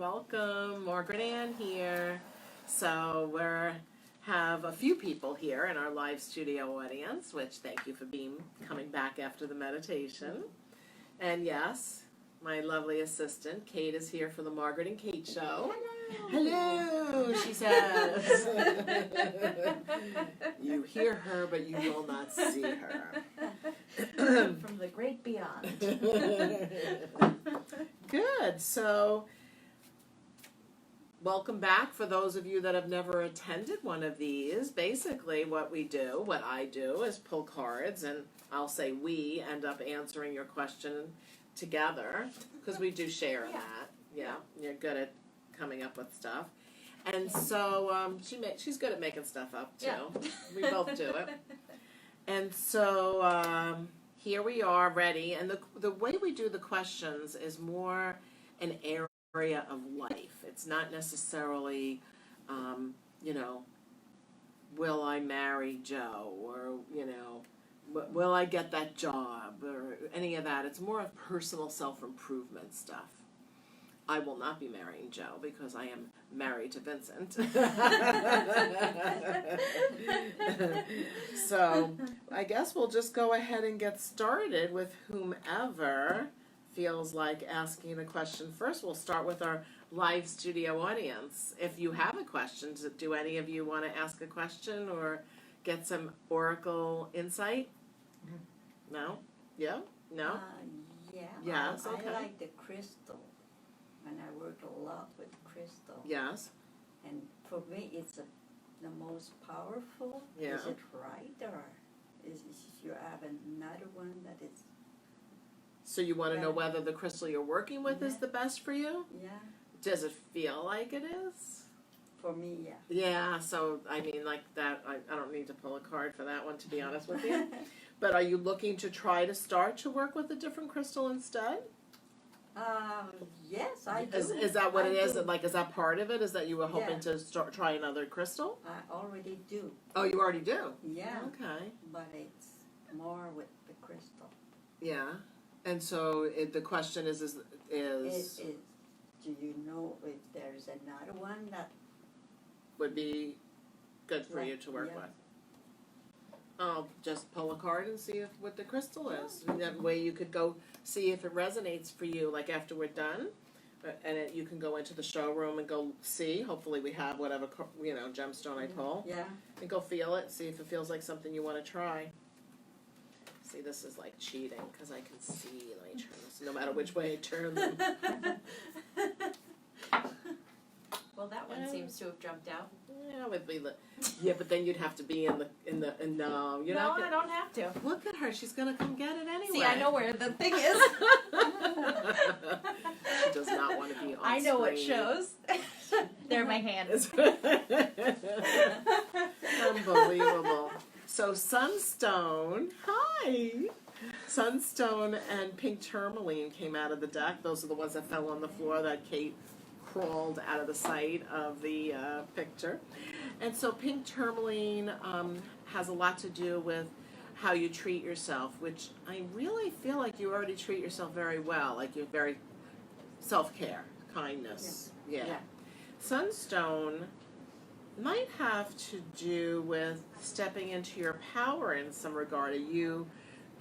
welcome. Margaret Ann here. So have a few people here in our live studio audience, which thank you for coming back after the meditation. And yes, my lovely assistant, Kate, is here for the Margaret and Kate show. Hello, she says. You hear her, but you will not see her. From the great beyond. Good. So, welcome back for those of you that have never attended one of these. Basically, what I do is pull cards, and I'll say we end up answering your question together, because we do share that. Yeah, you're good at coming up with stuff. And so she's good at making stuff up, too. Yeah. We both do it. And so here we are, ready. And the way we do the questions is more an area of life. It's not necessarily, will I marry Joe? Or, will I get that job? Or any of that. It's more of personal self-improvement stuff. I will not be marrying Joe because I am married to Vincent. So I guess we'll just go ahead and get started with whomever feels like asking a question first. We'll start with our live studio audience. If you have a question, do any of you want to ask a question or get some oracle insight? No? Yeah? No? Yeah. Yes, okay. I like the crystal. And I work a lot with crystal. Yes. And for me, it's the most powerful. Yeah. Is it right, or is you have another one that is? So you want to know whether the crystal you're working with is the best for you? Yeah. Does it feel like it is? For me, yeah. Yeah. So I mean, like that. I don't need to pull a card for that one, to be honest with you. But are you looking to try to start to work with a different crystal instead? Yes, I do. Is that what it is? Like, is that part of it? Is that you were hoping to try another crystal? I already do. Oh, you already do? Yeah. Okay. But it's more with the crystal. Yeah. And so the question is do you know if there's another one that would be good for you to work with? I'll just pull a card and see what the crystal is. And that way you could go see if it resonates for you, like after we're done. And you can go into the showroom and go see. Hopefully we have whatever, gemstone I pull. Yeah. And go feel it, see if it feels like something you want to try. See, this is like cheating because I can see. Let me turn this, no matter which way I turn them. Well, that one seems to have jumped out. Yeah, but then you'd have to be in the no. You're not I don't have to. Look at her. She's gonna come get it anyway. See, I know where the thing is. She does not want to be on I know what screen. shows. They're my hands. Unbelievable. So Sunstone, hi. Sunstone and Pink Tourmaline came out of the deck. Those are the ones that fell on the floor that Kate crawled out of the sight of the picture. And so Pink Tourmaline has a lot to do with how you treat yourself, which I really feel like you already treat yourself very well, like you're very self-care, kindness. Yeah. Sunstone might have to do with stepping into your power in some regard. Are you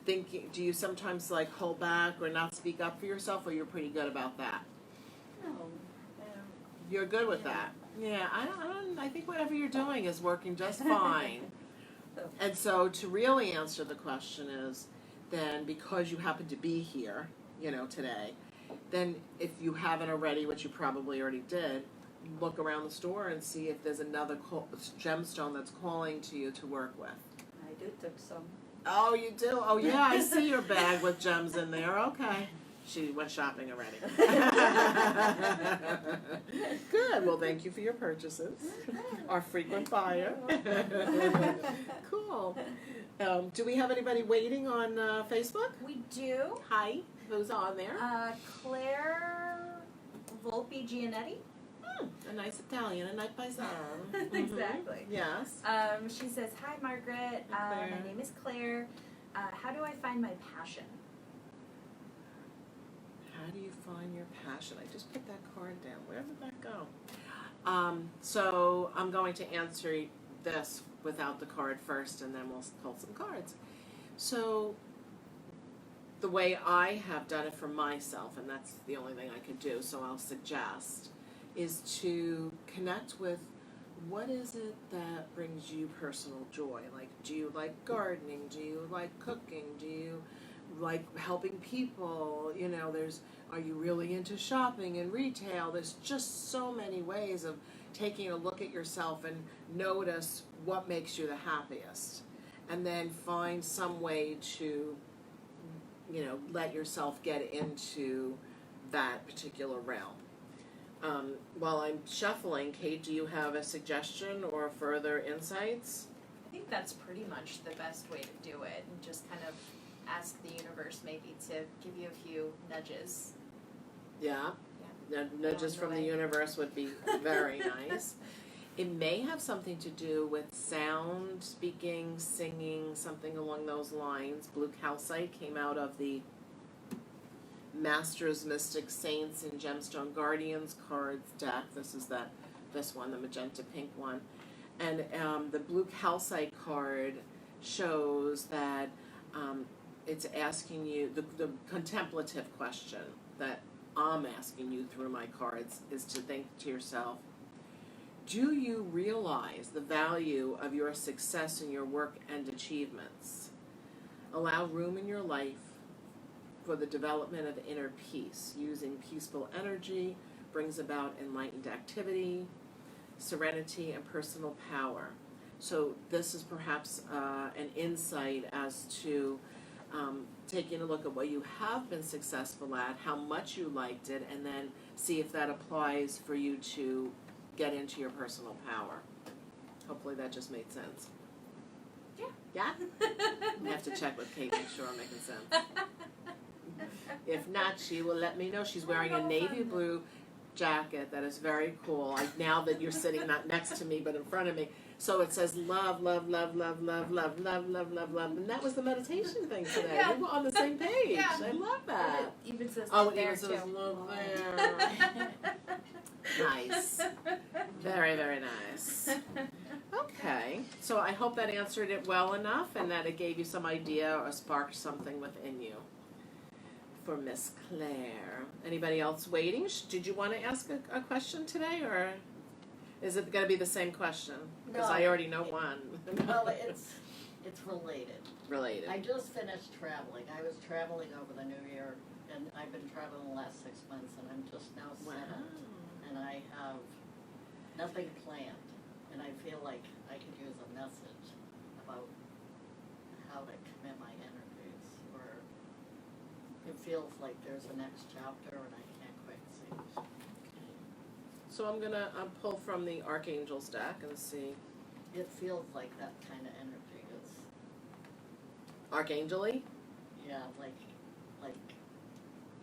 thinking, do you sometimes like hold back or not speak up for yourself, or you're pretty good about that? No. You're good with that. Yeah, I think whatever you're doing is working just fine. And so to really answer the question is, then because you happen to be here, today, then if you haven't already, which you probably already did, look around the store and see if there's another gemstone that's calling to you to work with. I do took some. Oh, you do? Oh, yeah, I see your bag with gems in there. Okay. She went shopping already. Good. Well, thank you for your purchases. Our frequent buyer. Cool. Do we have anybody waiting on Facebook? We do. Hi. Who's on there? Claire Volpe Gianetti. A nice Italian, a nice paisano. Exactly. Yes. She says, "Hi, Margaret. My name is Claire. How do I find my passion?" How do you Find your passion. I just put that card down. Where did that go? So I'm going to answer this without the card first, and then we'll pull some cards. So the way I have done it for myself, and that's the only thing I could do, so I'll suggest, is to connect with what is it that brings you personal joy. Like, do you like gardening? Do you like cooking? Do you like helping people? You know, are you really into shopping and retail? There's just so many ways of taking a look at yourself and notice what makes you the happiest. And then find some way to, let yourself get into that particular realm. While I'm shuffling, Kate, do you have a suggestion or further insights? I think that's pretty much the best way to do it, and just kind of ask the universe maybe to give you a few nudges. Yeah. Nudges from the universe would be very nice. It may have something to do with sound, speaking, singing, something along those lines. Blue calcite came out of the Masters, Mystics, Saints, and Gemstone Guardians cards deck. This one, the magenta pink one. And the blue calcite card shows that it's asking you, the contemplative question that I'm asking you through my cards is to think to yourself, do you realize the value of your success in your work and achievements? Allow room in your life for the development of inner peace. Using peaceful energy brings about enlightened activity, serenity, and personal power. So this is perhaps an insight as to taking a look at what you have been successful at, how much you liked it, and then see if that applies for you to get into your personal power. Hopefully that just made sense. Yeah. Yeah? I have to check with Kate, make sure I'm making sense. If not, she will let me know. She's wearing a navy blue jacket that is very cool. Now that you're sitting not next to me but in front of me. So it says love, love, love, love, love, love, love, love, love, love. And that was the meditation thing today. Yeah. We were on the same page. Yeah. I love that. It even says Oh, love it there even says too. love there. Nice. Very, very nice. Okay. So I hope that answered it well enough and that it gave you some idea or sparked something within you. For Miss Claire. Anybody else waiting? Did you want to ask a question today, or is it going to be the same question? Because I already know one. Well, it's related. Related. I just finished traveling. I was traveling over the New Year, and I've been traveling the last 6 months, and I'm just now Wow. settled. And I have nothing planned, and I feel like I could use a message about how to commit my energies, or it feels like there's a next chapter, and I can't quite see. So I'm going to pull from the Archangel's deck and see. It feels like that kind of energy is, Archangel-y? yeah, like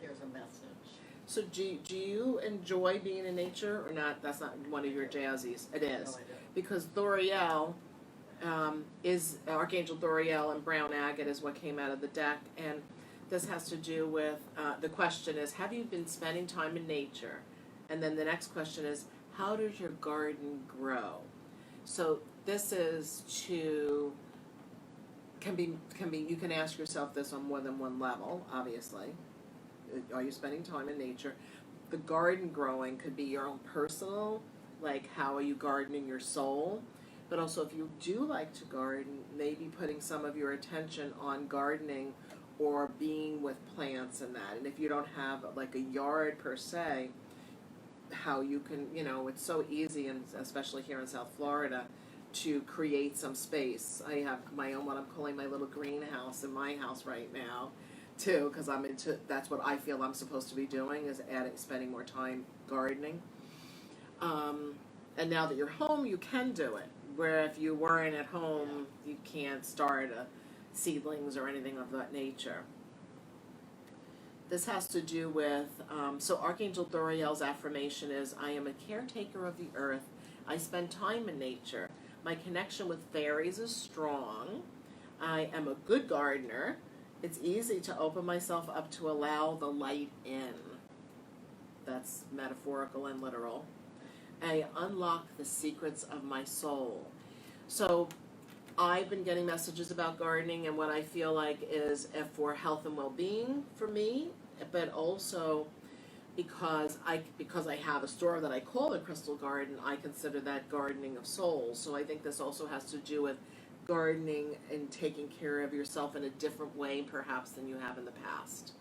there's a message. So do you enjoy being in nature or not? That's not one of your jazzies. It is. No, I don't. Because Thoriel is Archangel Thoriel and Brown Agate is what came out of the deck, and this has to do with the question is, have you been spending time in nature? And then the next question is, how does your garden grow? So this is can be you can ask yourself this on more than one level, obviously. Are you spending time in nature? The garden growing could be your own personal, like how are you gardening your soul? But also if you do like to garden, maybe putting some of your attention on gardening or being with plants and that. And if you don't have like a yard per se, how you can, it's so easy, and especially here in South Florida, to create some space. I have my own, what I'm calling my little greenhouse in my house right now, too, because that's what I feel I'm supposed to be doing, is spending more time gardening. And now that you're home, you can do it. Where if you weren't at home, you can't start seedlings or anything of that nature. This has to do with, so Archangel Thoriel's affirmation is, I am a caretaker of the earth. I spend time in nature. My connection with fairies is strong. I am a good gardener. It's easy to open myself up to allow the light in. that's metaphorical and literal. I unlock the secrets of my soul. So I've been getting messages about gardening and what I feel like is for health and well-being for me, but also because I have a store that I call the Crystal Garden, I consider that gardening of souls. So I think this also has to do with gardening and taking care of yourself in a different way perhaps than you have in the past.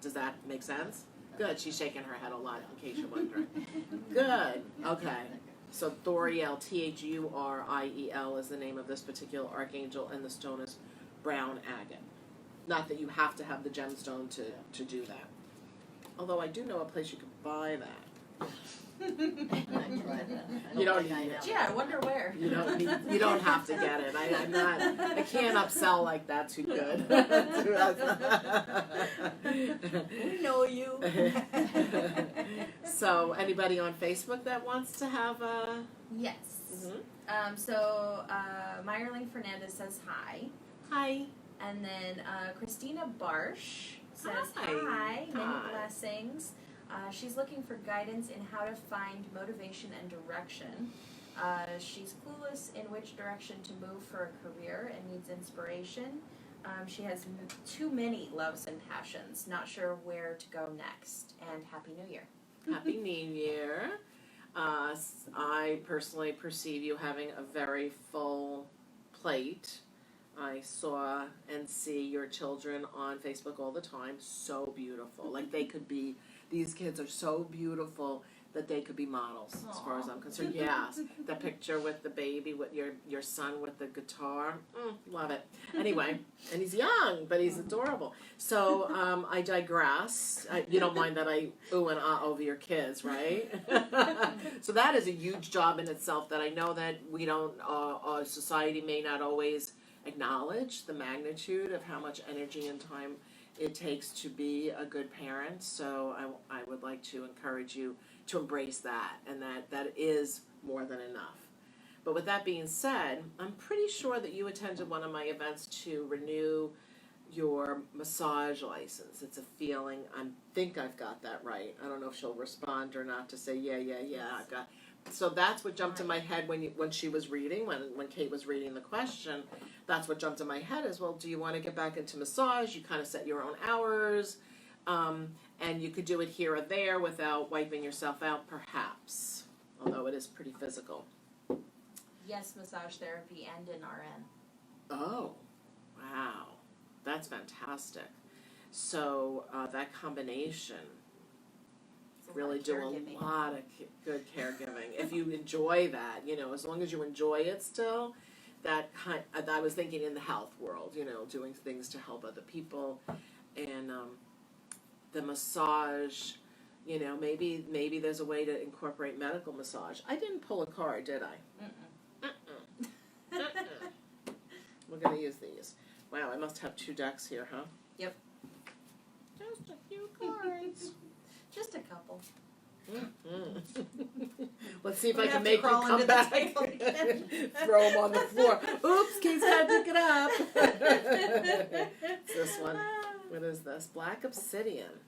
Does that make sense? Good. She's shaking her head a lot in case you're wondering. Good. Okay. So Thuriel, Thuriel is the name of this particular archangel, and the stone is brown agate. Not that you have to have the gemstone to do that. Although I do know a place you could buy that. You don't need it. Yeah, I wonder where. You don't have to get it. I can't upsell like that too good. We know you. So anybody on Facebook that wants to have a Yes. So Meyerling Fernandez says hi. Hi. And then Christina Barsh says Hi. hi. Many Hi. blessings. She's looking for guidance in how to find motivation and direction. She's clueless in which direction to move for a career and needs inspiration. She has too many loves and passions, not sure where to go next. And Happy New Year. Happy New Year. I personally perceive you having a very full plate. I saw and see your children on Facebook all the time. So beautiful. Like they could be, these kids are so beautiful that they could be models as far as I'm concerned. Yes. The picture with the baby, with your son with the guitar. Love it. Anyway, and he's young, but he's adorable. So I digress. You don't mind that I ooh and ah over your kids, right? So that is a huge job in itself that I know that we don't, our society may not always acknowledge the magnitude of how much energy and time it takes to be a good parent. So I would like to encourage you to embrace that, and that is more than enough. But with that being said, I'm pretty sure that you attended one of my events to renew your massage license. It's a feeling. I think I've got that right. I don't know if she'll respond or not to say yeah. I've got. So that's what jumped in my head when she was reading, when Kate was reading the question. That's what jumped in my head as well. Do you want to get back into massage? You kind of set your own hours, and you could do it here or there without wiping yourself out, perhaps. Although it is pretty physical. Yes, massage therapy and an RN. Oh, wow. That's fantastic. So that combination really do a lot of good caregiving. If you enjoy that, as long as you enjoy it still, I was thinking in the health world, doing things to help other people. And the massage, maybe there's a way to incorporate medical massage. I didn't pull a card, did I? We're going to use these. Wow, I must have 2 decks here, huh? Yep. Just a few cards. Just a couple. Let's see if I have can to make you crawl come under the back. table again. Throw them on the floor. Oops, Kate's got to pick it up. It's this one. What is this? Black obsidian.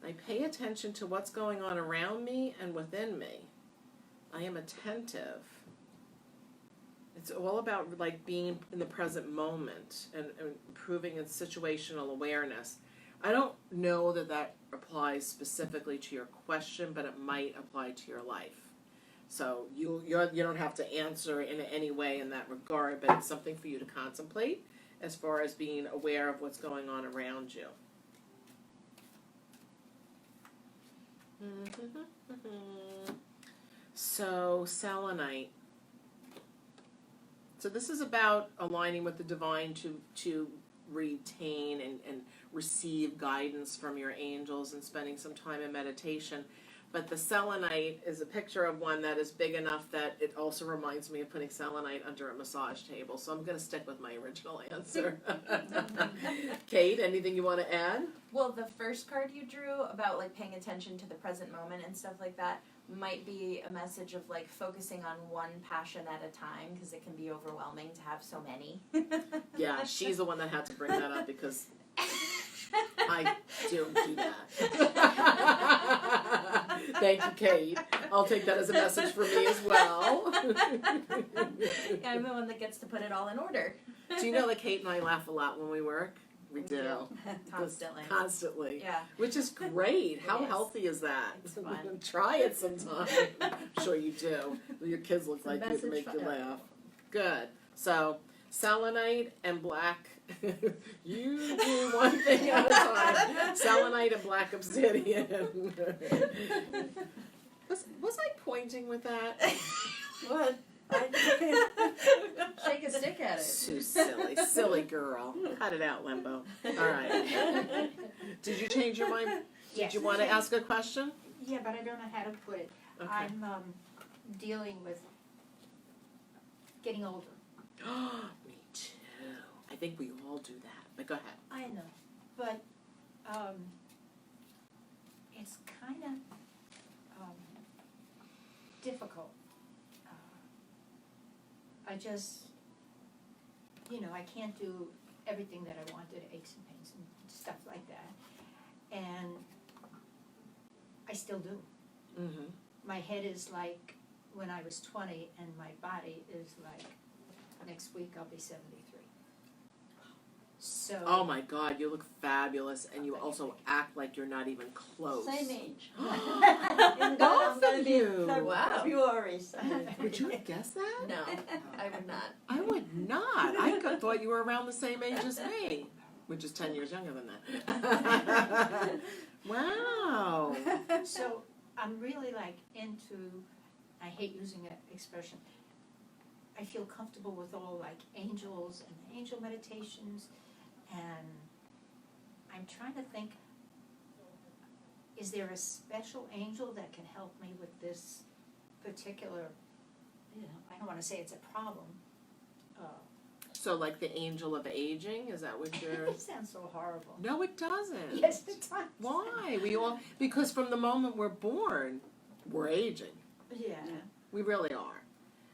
I pay attention to what's going on around me and within me. I am attentive. It's all about being in the present moment and improving in situational awareness. I don't know that applies specifically to your question, but it might apply to your life. So you don't have to answer in any way in that regard, but it's something for you to contemplate as far as being aware of what's going on around you. So selenite. So this is about aligning with the divine to retain and receive guidance from your angels and spending some time in meditation. But the selenite is a picture of one that is big enough that it also reminds me of putting selenite under a massage table. So I'm going to stick with my original answer. Kate, anything you want to add? Well, the first card you drew about paying attention to the present moment and stuff like that might be a message of focusing on one passion at a time, because it can be overwhelming to have so many. Yeah, she's the one that had to bring that up because I don't do that. Thank you, Kate. I'll take that as a message for me as well. Yeah, I'm the one that gets to put it all in order. Do you know that Kate and I laugh a lot when we work? We do. Constantly. Constantly. Yeah. Which is great. How is. healthy is that? It's fun. Try it sometime. I'm sure you do. Your kids look It's a like you to message make for you everyone. laugh. Good. So, selenite and black. You do one thing at a time. Selenite and black obsidian. Was I pointing with that? What? Shake a stick at it. Too silly. Silly girl. Cut it out, Lembo. All right. Did you change your mind? Did Yes. you want to ask a question? Yeah, but I don't know how to put it. Okay. I'm dealing with getting older. Me too. I think we all do that. But go ahead. I know, but it's kind of difficult. I just, I can't do everything that I wanted, aches and pains and stuff like that. And I still do. Mm-hmm. My head is like when I was 20, and my body is like next week I'll be 73. So Oh my God, you look fabulous, and you also act like you're not even close. Same age. Both of you. Wow. February. Would you have guessed that? No, I would not. I would not. I thought you were around the same age as me, which is 10 years younger than that. Wow. So I'm really like into, I hate using that expression, I feel comfortable with all like angels and angel meditations, and I'm trying to think, is there a special angel that can help me with this particular, I don't want to say it's a problem. So like the angel of aging, is that what you're... It sounds so horrible. No, it doesn't. Yes, it does. Why? Because from the moment we're born, we're aging. Yeah. We really are.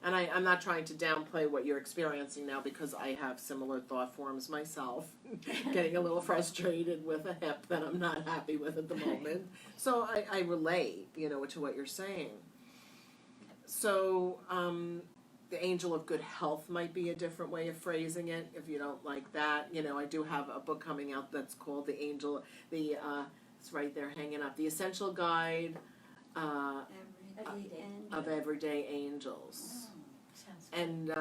And I'm not trying to downplay what you're experiencing now, because I have similar thought forms myself, getting a little frustrated with a hip that I'm not happy with at the moment. So I relate, to what you're saying. So the angel of good health might be a different way of phrasing it, if you don't like that. I do have a book coming out that's called The Angel, it's right there hanging up, The Essential Guide of Everyday Angels. Sounds And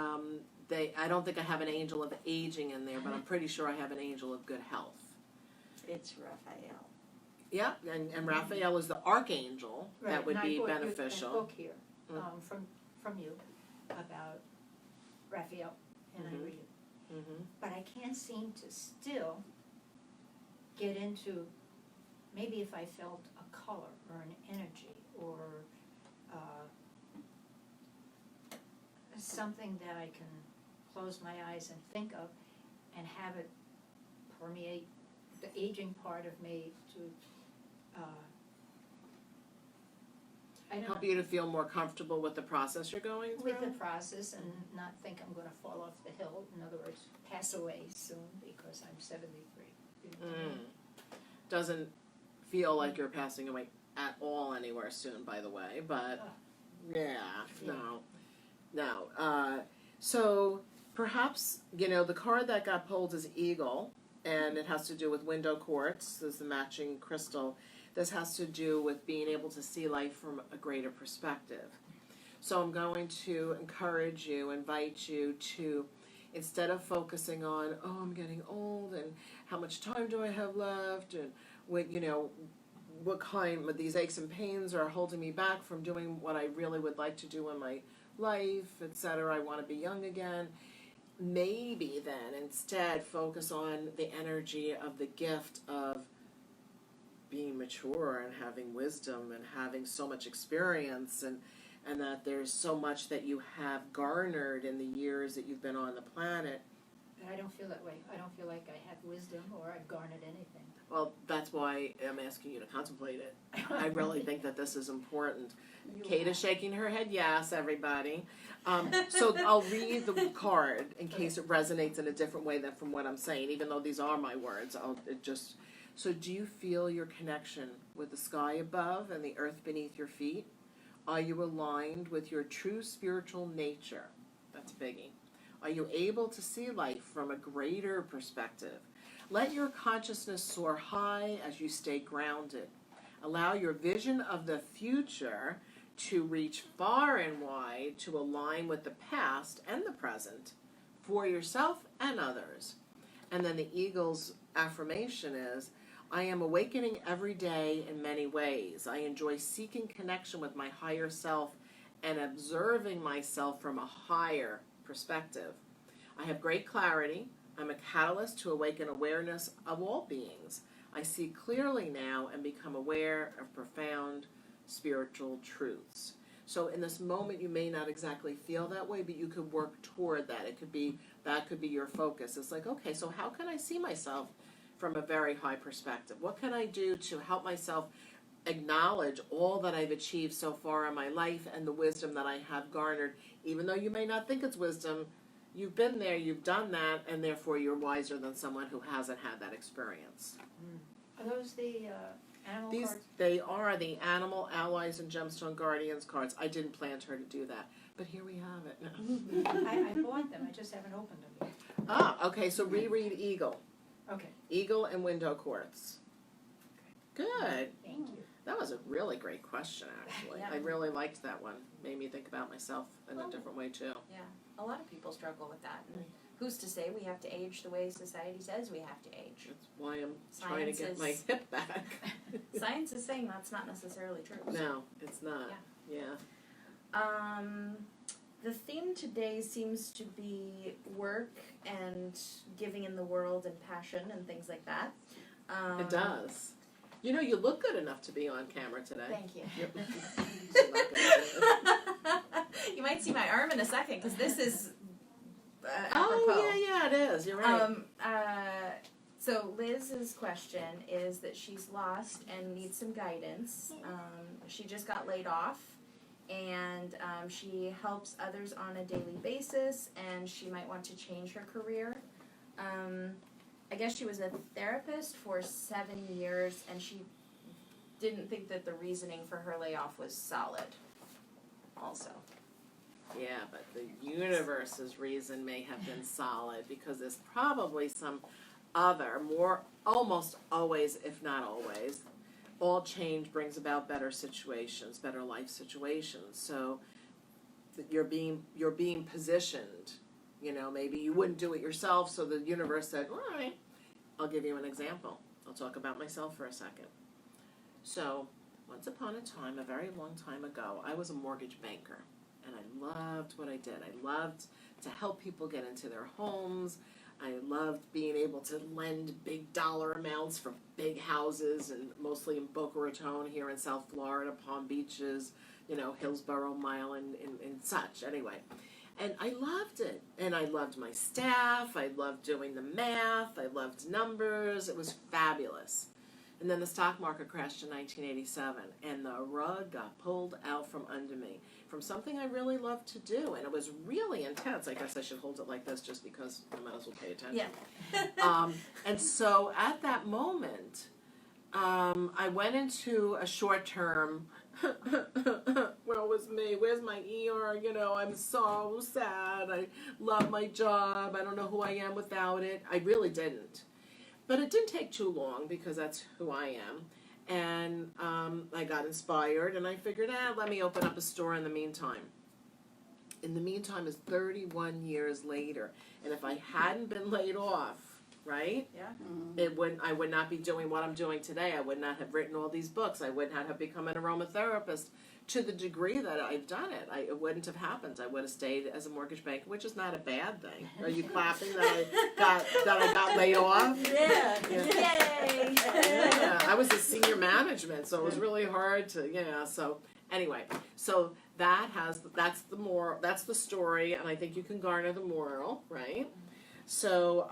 I don't think I have an angel of aging in there, but I'm pretty sure I have an angel of good health. It's Raphael. Yeah, and Raphael is the archangel. right. That would And I be bought you beneficial. a book here Mm. from you about Raphael, and I Mhm. read it. Mm-hmm. But I can't seem to still get into, maybe if I felt a color or an energy or something that I can close my eyes and think of and have it permeate the aging part of me to, I don't Help know, you to feel more comfortable with the process you're going through. with the process and not think I'm gonna fall off the hill, in other words, pass away soon because I'm 73. You know what I mean? Doesn't feel like you're passing away at all anywhere soon, by the way, but no. So perhaps, the card that got pulled is Eagle, and it has to do with window quartz. There's the matching crystal. This has to do with being able to see life from a greater perspective. So I'm going to invite you to, instead of focusing on, oh, I'm getting old and how much time do I have left, and what kind of these aches and pains are holding me back from doing what I really would like to do in my life, etc. I want to be young again. Maybe then instead focus on the energy of the gift of being mature and having wisdom and having so much experience, and that there's so much that you have garnered in the years that you've been on the planet. But I don't feel that way. I don't feel like I have wisdom or I've garnered anything. Well, that's why I'm asking you to contemplate it. I really think that this is important. Kate is shaking her head yes, everybody. So I'll read the card in case it resonates in a different way than from what I'm saying, even though these are my words. So do you feel your connection with the sky above and the earth beneath your feet? Are you aligned with your true spiritual nature? That's a biggie. Are you able to see life from a greater perspective? Let your consciousness soar high as you stay grounded. Allow your vision of the future to reach far and wide to align with the past and the present for yourself and others. And then the eagle's affirmation is, I am awakening every day in many ways. I enjoy seeking connection with my higher self and observing myself from a higher perspective. I have great clarity. I'm a catalyst to awaken awareness of all beings. I see clearly now and become aware of profound spiritual truths. So in this moment, you may not exactly feel that way, but you could work toward that. That could be your focus. It's like, okay, so how can I see myself from a very high perspective? What can I do to help myself acknowledge all that I've achieved so far in my life and the wisdom that I have garnered? Even though you may not think it's wisdom, you've been there, you've done that, and therefore you're wiser than someone who hasn't had that experience. Are those the animal These, cards? they are the Animal Allies and Gemstone Guardians cards. I didn't plan her to do that, but here we have it. I bought them, I just haven't opened them yet. Ah, okay, so reread Eagle. Okay, Eagle and Window Quartz. Good. thank you. That was a really great question, actually. Yeah. I really liked that one. Made me think about myself in a different way, too. Yeah, a lot of people struggle with that. And who's to say we have to age the way society says we have to age? That's why I'm trying to Science get my is- hip back. Science is saying that's not necessarily true. No, it's not. Yeah. The theme today seems to be work and giving in the world and passion and things like that. It does. You know, you look good enough to be on camera today. Thank you. Yep. I'm not gonna do it. You might see my arm in a second because this is Oh, apropos. yeah, it is. You're right. So Liz's question is that she's lost and needs some guidance. She just got laid off, and she helps others on a daily basis, and she might want to change her career. I guess she was a therapist for 7 years, and she didn't think that the reasoning for her layoff was solid. Also. Yeah, but the universe's reason may have been solid because there's probably some other, more, almost always, if not always, all change brings about better situations, better life situations. So that you're being positioned. You know, maybe you wouldn't do it yourself, so the universe said, all right, I'll give you an example. I'll talk about myself for a second. So, once upon a time, a very long time ago, I was a mortgage banker, and I loved what I did. I loved to help people get into their homes. I loved being able to lend big dollar amounts for big houses, and mostly in Boca Raton here in South Florida, Palm Beaches, you know, Hillsborough Mile and such. Anyway. And I loved it. And I loved my staff. I loved doing the math. I loved numbers. It was fabulous. And then the stock market crashed in 1987, and the rug got pulled out from under me from something I really loved to do. And it was really intense. I guess I should hold it like this just because I might as well pay attention. Yeah. And so at that moment, I went into a short-term, well, was me, where's my ER, you know, I'm so sad, I love my job, I don't know who I am without it. I really didn't. But it didn't take too long because that's who I am. And I got inspired and I figured, let me open up a store in the meantime. In the meantime is 31 years later. And if I hadn't been laid off, right? Yeah. I would not be doing what I'm doing today. I would not have written all these books. I would not have become an aromatherapist to the degree that I've done it. It wouldn't have happened. I would have stayed as a mortgage banker, which is not a bad thing. Are you clapping that I got laid off? Yeah. Yeah. Yay. Yeah, I was a senior management, so it was really hard to, so anyway, so that's the story, and I think you can garner the moral, right? So,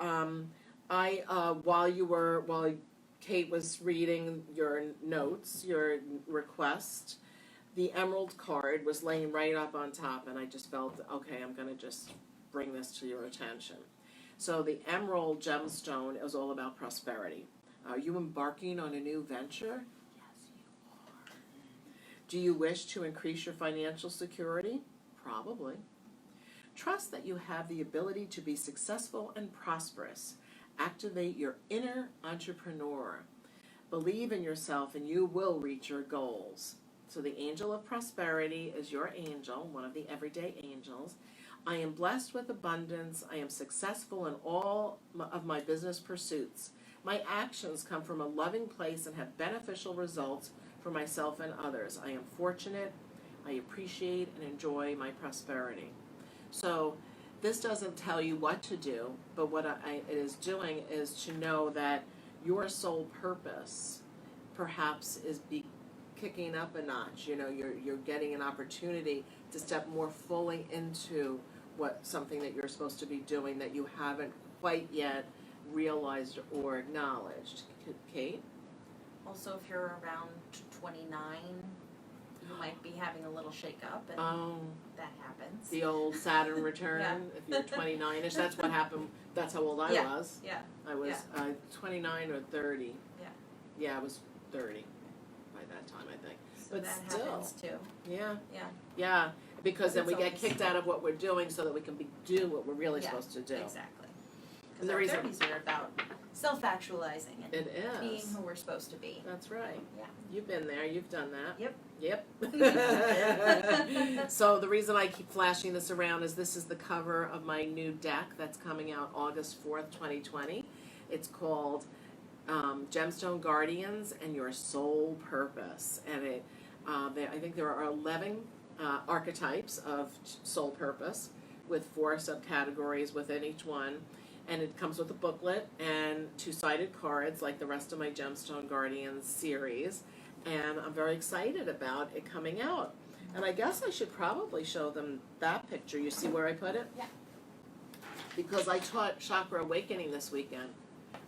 while Kate was reading your notes, your request, the emerald card was laying right up on top, and I just felt, okay, I'm going to just bring this to your attention. So the emerald gemstone is all about prosperity. Are you embarking on a new venture? Yes, Do you wish to increase your financial security? Probably. Trust that you have the ability to be successful and prosperous. Activate your inner entrepreneur. Believe in yourself and you will reach your goals. So the angel of prosperity is your angel, one of the everyday angels. I am blessed with abundance. I am successful in all of my business pursuits. My actions come from a loving place and have beneficial results for myself and others. I am fortunate. I appreciate and enjoy my prosperity. So this doesn't tell you what to do, but what it is doing is to know that your sole purpose perhaps is kicking up a notch. You know, you're getting an opportunity to step more fully into something that you're supposed to be doing that you haven't quite yet realized or acknowledged. Kate? Also, if you're around 29, you might be having a little shake-up, and that happens. The old Saturn return, Yeah. if you're 29-ish, that's what happened. That's how old I Yeah. was. Yeah. I was 29 or 30. Yeah. Yeah, I was 30 by that time, I think. So But that still. happens too. Yeah. Yeah. Yeah, because then It's we get always- kicked out of what we're doing so that we can do what we're really Yeah, supposed to do. Exactly. And Because the our reason- 30s are about self-actualizing and It is. being who we're supposed to be. That's right. Yeah. You've been there. You've done that. Yep. Yep. So the reason I keep flashing this around is this is the cover of my new deck that's coming out August 4th, 2020. It's called Gemstone Guardians and Your Soul Purpose. And I think there are 11 archetypes of soul purpose with 4 subcategories within each one. And it comes with a booklet and 2-sided cards like the rest of my Gemstone Guardians series. And I'm very excited about it coming out. And I guess I should probably show them that picture. You see where I put it? Yeah. Because I taught Chakra Awakening this weekend.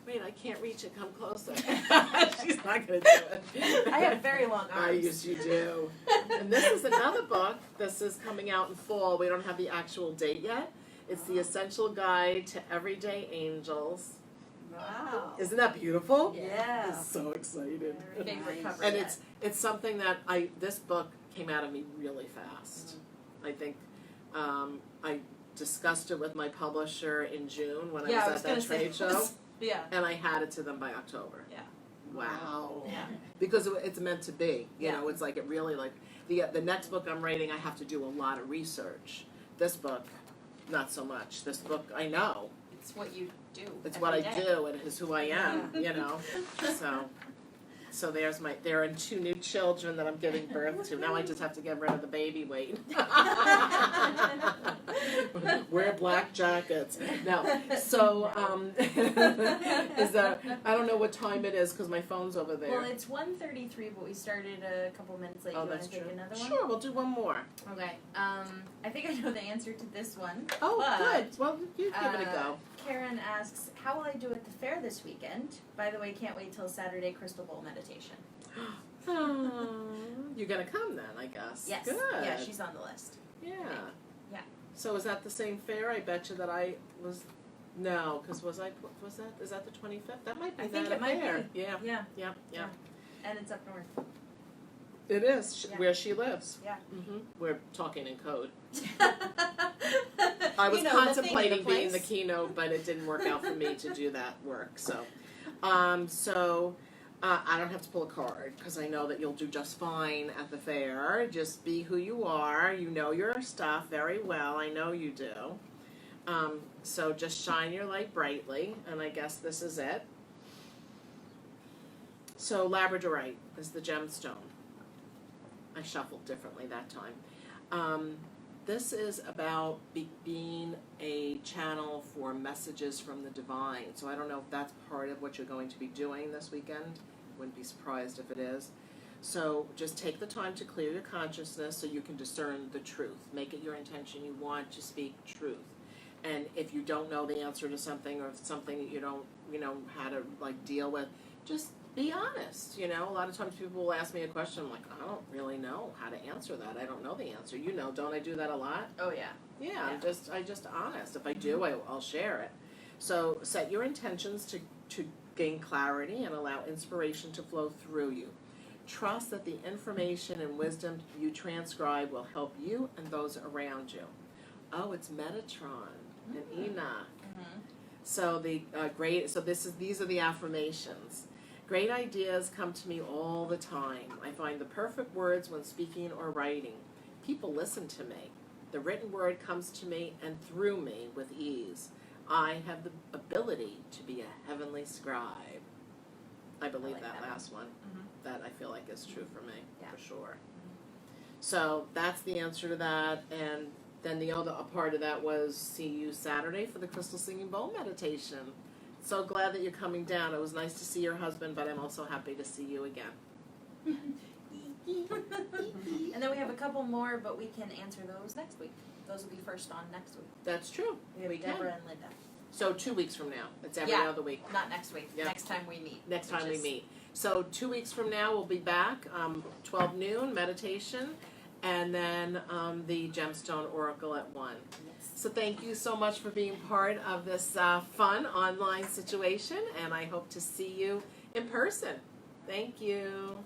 Wait, I can't reach it. Come closer. She's not going to do it. I have very long arms. Yes, you do. And this is another book. This is coming out in fall. We don't have the actual date yet. It's the Essential Guide to Everyday Angels. Wow. Isn't that beautiful? Yeah. I'm so excited. Favorite cover And yet. it's something that this book came out of me really fast. I think I discussed it with my publisher in June when I was at that trade show, Yeah. and I had it to them by October. Yeah. Wow. Yeah. Because it's meant to be. You Yeah. know, it's like it really like the next book I'm writing. I have to do a lot of research. This book, not so much. This book, I know. It's what you do. It's every what I day. do, and it's who I am. You know. So there are 2 new children that I'm giving birth to. Now I just have to get rid of the baby weight. Wear black jackets. No. So is that? I don't know what time it is because my phone's over there. Well, it's 1:33, but we started a couple minutes late. Oh, You want that's to take true. another one? Sure, we'll do one more. Okay. I think I know the answer to this one. Oh, But, good. Well, you give it a go. Karen asks, how will I do at the fair this weekend? By the way, can't wait till Saturday Crystal Bowl meditation. Oh, you're gonna come then, I guess. Yes. Good. Yeah, she's on the list. Yeah. Yeah. So is that the same fair? I bet you that I was. No, because was that? Is that the 25th? That might be I think that it might fair. be. Yeah. Yeah. Yeah. Yeah. And it's up north. It is Yeah. where she lives. Yeah. Mm-hmm. We're talking in code. I I was contemplating the being the keynote, but it didn't work out for me to do that work. So, I don't have to pull a card because I know that you'll do just fine at the fair. Just be who you are. You know your stuff very well. I know you do. So just shine your light brightly, and I guess this is it. So Labradorite is the gemstone. I shuffled differently that time. This is about being a channel for messages from the divine. So I don't know if that's part of what you're going to be doing this weekend. Wouldn't be surprised if it is. So just take the time to clear your consciousness so you can discern the truth. Make it your intention. You want to speak truth. And if you don't know the answer to something, or if it's something that you don't, how to deal with, just be honest. A lot of times people will ask me a question. I'm like, I don't really know how to answer that. I don't know the answer. Don't I do that a lot? Oh, yeah. Yeah, I'm just honest. If I do, I'll share it. So set your intentions to gain clarity and allow inspiration to flow through you. Trust that the information and wisdom you transcribe will help you and those around you. Oh, it's Metatron and Enoch. So these are the affirmations. Great ideas come to me all the time. I find the perfect words when speaking or writing. People listen to me. The written word comes to me and through me with ease. I have the ability to be a heavenly scribe. I believe like that that. last one. That I feel like is true for me, Yeah. for sure. So that's the answer to that. And then the other part of that was see you Saturday for the Crystal Singing Bowl meditation. So glad that you're coming down. It was nice to see your husband, but I'm also happy to see you again. And then we have a couple more, but we can answer those next week. Those will be first on next week. That's true. We have We can. Deborah and Linda. So 2 weeks from now. It's every Yeah. other week. Not next week. Yeah. Next time we meet. Next time which we is- meet. So 2 weeks from now we'll be back, 12 noon, meditation, and then the Gemstone Oracle at 1. Yes. So thank you so much for being part of this fun online situation, and I hope to see you in person. Thank you.